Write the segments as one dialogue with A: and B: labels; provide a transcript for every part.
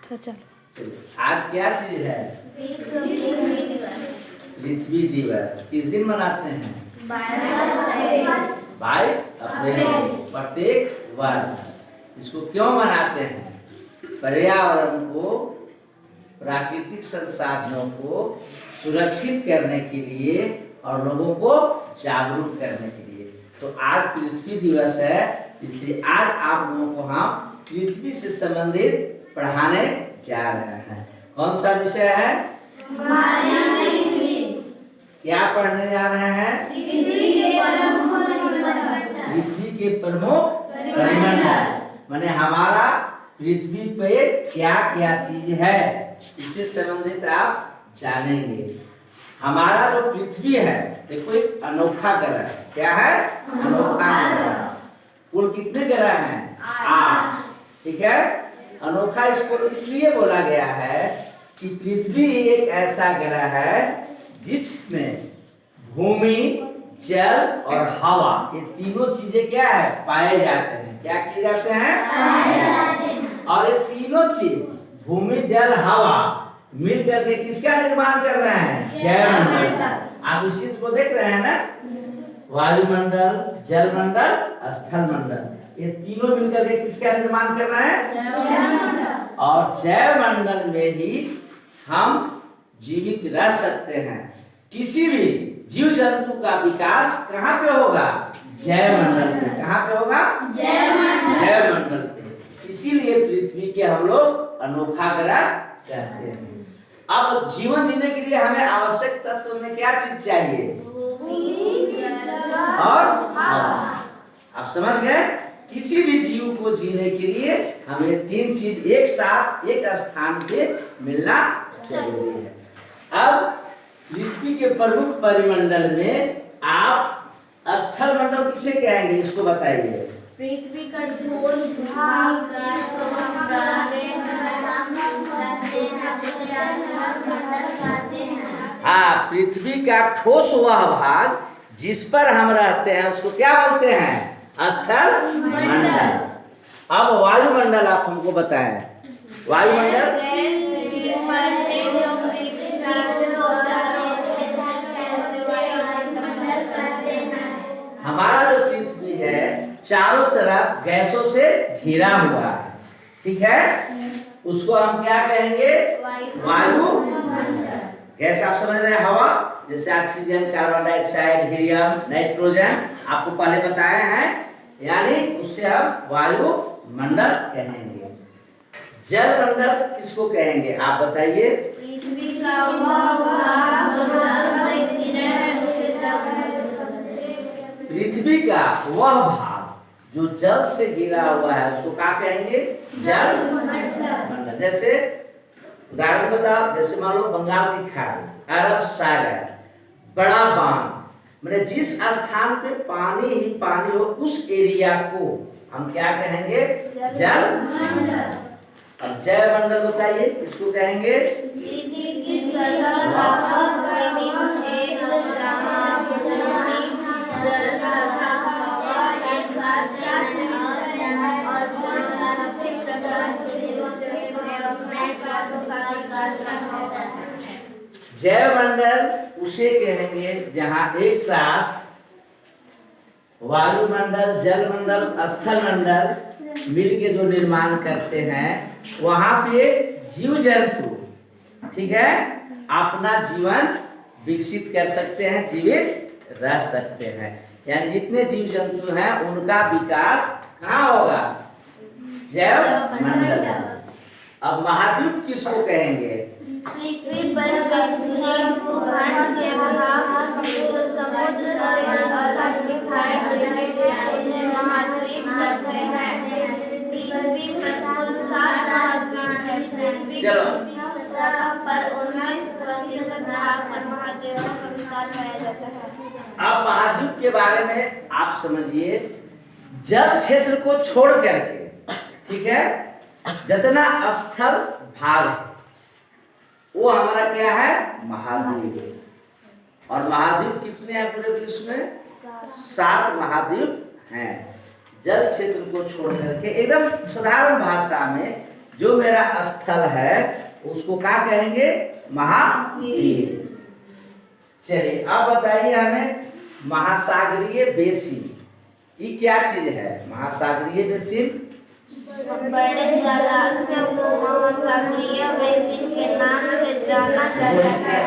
A: अच्छा चलो।
B: आज क्या चीज है? पृथ्वी दिवस। किस दिन मनाते हैं? 22 अप्रैल प्रत्येक वर्ष। इसको क्यों मनाते हैं? पर्यावरण को, प्राकृतिक संसाधनों को सुरक्षित करने के लिए और लोगों को जागरूक करने के लिए। तो आज पृथ्वी दिवस है, इसलिए आज आप लोगों को हम पृथ्वी से संबंधित पढ़ाने जा रहे हैं। कौन सा विषय है? क्या पढ़ने जा रहे हैं? पृथ्वी के प्रमुख परिमंडल, माने हमारा पृथ्वी पे क्या क्या चीज है, इससे संबंधित आप जानेंगे। हमारा जो पृथ्वी है, देखो एक अनोखा ग्रह है। क्या है? अनोखा ग्रह। कुल कितने ग्रह हैं? 8। ठीक है। अनोखा इसको इसलिए बोला गया है कि पृथ्वी एक ऐसा ग्रह है जिसमें भूमि, जल और हवा, ये तीनों चीजें क्या है? पाए जाते हैं। क्या किए जाते हैं? और ये तीनों चीज भूमि, जल, हवा मिल करके किसका निर्माण कर रहे हैं? जैवमंडल। आप इसी को देख रहे हैं ना, वायुमंडल, जलमंडल, स्थलमंडल, ये तीनों मिलकर के किसका निर्माण कर रहे हैं? और जैवमंडल में ही हम जीवित रह सकते हैं। किसी भी जीव जंतु का विकास कहाँ पे होगा? जैवमंडल पे। कहाँ पे होगा? जैवमंडल पे। इसीलिए पृथ्वी के हम लोग अनोखा ग्रह कहते हैं। अब जीवन जीने के लिए हमें आवश्यक तत्व में क्या चीज चाहिए? और आप समझ गए? किसी भी जीव को जीने के लिए हमें 3 चीज एक साथ एक स्थान पे मिलना जरूरी है। अब पृथ्वी के प्रमुख परिमंडल में आप स्थल मंडल किसे कहेंगे, इसको बताइए।
C: पृथ्वी का ठोस भाग
B: हाँ, पृथ्वी का ठोस वह भाग जिस पर हम रहते हैं उसको क्या बोलते हैं? स्थल मंडल। अब वायुमंडल आप हमको बताएं। वायुमंडल हमारा जो पृथ्वी है चारों तरफ गैसों से घिरा हुआ है। ठीक है, उसको हम क्या कहेंगे? वायुमंडल। गैस आप समझ रहे हैं? हवा, जैसे oxygen, carbon dioxide, helium, nitrogen, आपको पहले बताए हैं, यानी उससे हम वायुमंडल कहेंगे। जलमंडल किसको कहेंगे आप बताइए?
C: पृथ्वी का वह भाग जो जल से घिरा है उसे
B: पृथ्वी का वह भाग जो जल से घिरा हुआ है उसको क्या कहेंगे? जलमंडल। जैसे उदाहरण बताओ, जैसे मान लो बंगाल की खाड़ी, अरब सागर, बड़ा बांध, मतलब जिस स्थान पे पानी ही पानी हो उस एरिया को हम क्या कहेंगे? जलमंडल। अब जैवमंडल बताइए किसको कहेंगे?
C: पृथ्वी की सतह से क्षेत्र जहाँ भूमि, जल तथा हवा एक साथ और सभी प्रकार के जीव एवं प्राणियों का विकास होता है।
B: जैवमंडल उसे कहेंगे जहाँ एक साथ वायुमंडल, जलमंडल, स्थलमंडल मिलके जो निर्माण करते हैं, वहां पे जीव जंतु, ठीक है, अपना जीवन विकसित कर सकते हैं, जीवित रह सकते हैं। यानी जितने जीव जंतु हैं उनका विकास कहाँ होगा? जैवमंडल। अब महाद्वीप किसको कहेंगे?
C: पृथ्वी पर भूखंड के भाग जो समुद्र से अलग दिखाई देते हैं उन्हें महाद्वीप कहते हैं। पृथ्वी पर कुल 7 महाद्वीप हैं। पृथ्वी की सतह पर 19% भाग पर महाद्वीपों का विस्तार पाया जाता है।
B: अब महाद्वीप के बारे में आप समझिए, जल क्षेत्र को छोड़ करके, ठीक है, जितना स्थल भाग है वो हमारा क्या है? महाद्वीप। और महाद्वीप कितने हैं पूरे विश्व में? 7 महाद्वीप हैं। जल क्षेत्र को छोड़ करके एकदम साधारण भाषा में जो मेरा स्थल है उसको क्या कहेंगे? महाद्वीप। चलिए अब बताइए हमें, महासागरीय बेसिन ये क्या चीज है? महासागरीय बेसिन
C: बड़े जलाशय को महासागरीय बेसिन के नाम से जाना जाता है।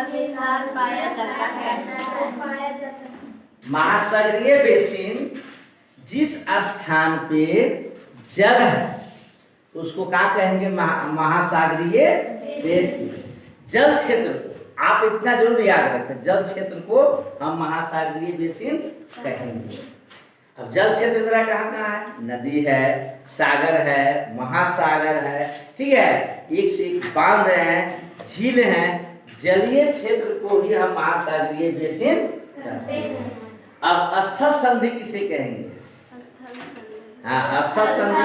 C: विस्तार पाया जाता है।
B: महासागरीय बेसिन जिस स्थान पे जल है उसको क्या कहेंगे? महासागरीय बेसिन। जल क्षेत्र को आप इतना जरूर याद रखें, जल क्षेत्र को हम महासागरीय बेसिन कहेंगे। अब जल क्षेत्र मेरा कहाँ कहाँ है? नदी है, सागर है, महासागर है, ठीक है, एक से एक बांध हैं, झील हैं, जलीय क्षेत्र को ही हम महासागरीय बेसिन कहते हैं। अब स्थल संधि किसे कहेंगे? हाँ, स्थल संधि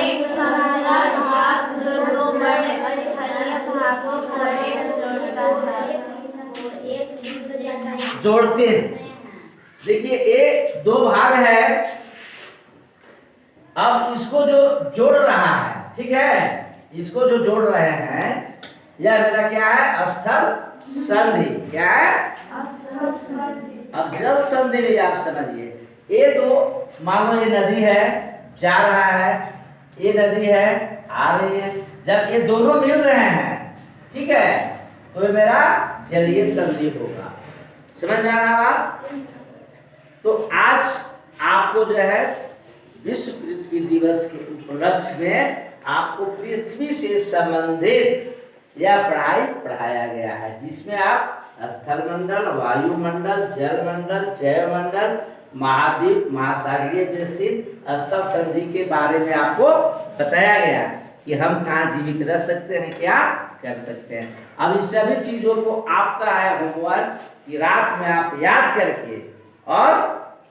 C: एक समतल भाग जो दो बड़े स्थलीय भागों को जोड़ता है, एक दूसरे से
B: जोड़ते हैं। देखिए ये दो भाग है, अब इसको जो जोड़ रहा है, ठीक है, इसको जो जोड़ रहे हैं यह मेरा क्या है? स्थल संधि। क्या है? अब जल संधि भी आप समझिए, ये दो, मान लो ये नदी है, जा रहा है, ये नदी है, आ रही है, जब ये दोनों मिल रहे हैं, ठीक है, तो ये मेरा जलीय संधि होगा। समझ में आ रहा बात? तो आज आपको जो है विश्व पृथ्वी दिवस के उपलक्ष्य में आपको पृथ्वी से संबंधित यह पढ़ाई पढ़ाया गया है, जिसमें आप स्थल मंडल, वायुमंडल, जल मंडल, जैव मंडल, महाद्वीप, महासागरीय बेसिन, स्थल संधि के बारे में आपको बताया गया कि हम कहाँ जीवित रह सकते हैं, क्या कर सकते हैं। अब इस सभी चीजों को आपका है होमवर्क कि रात में आप याद करके और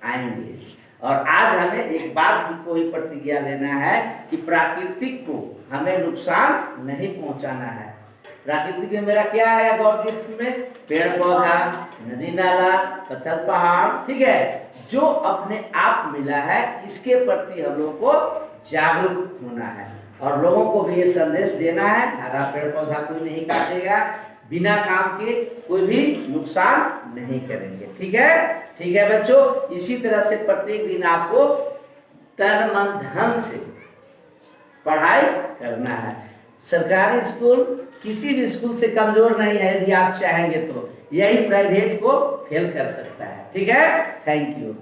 B: आएंगे। और आज हमें एक बात को ही प्रतिज्ञा लेना है कि प्राकृतिक को हमें नुकसान नहीं पहुंचाना है। प्राकृतिक में मेरा क्या है? गॉड गिफ्ट में पेड़ पौधा, नदी नाला, पत्थर पहाड़, ठीक है, जो अपने आप मिला है, इसके प्रति हम लोगों को जागरूक होना है और लोगों को भी ये संदेश देना है, हरा पेड़ पौधा कोई नहीं काटेगा, बिना काम के कोई भी नुकसान नहीं करेंगे। ठीक है? ठीक है बच्चों, इसी तरह से प्रत्येक दिन आपको तन मन धन से पढ़ाई करना है। सरकारी स्कूल किसी भी स्कूल से कमजोर नहीं है, यदि आप चाहेंगे तो यही प्राइवेट को फेल कर सकता है। ठीक है? Thank you.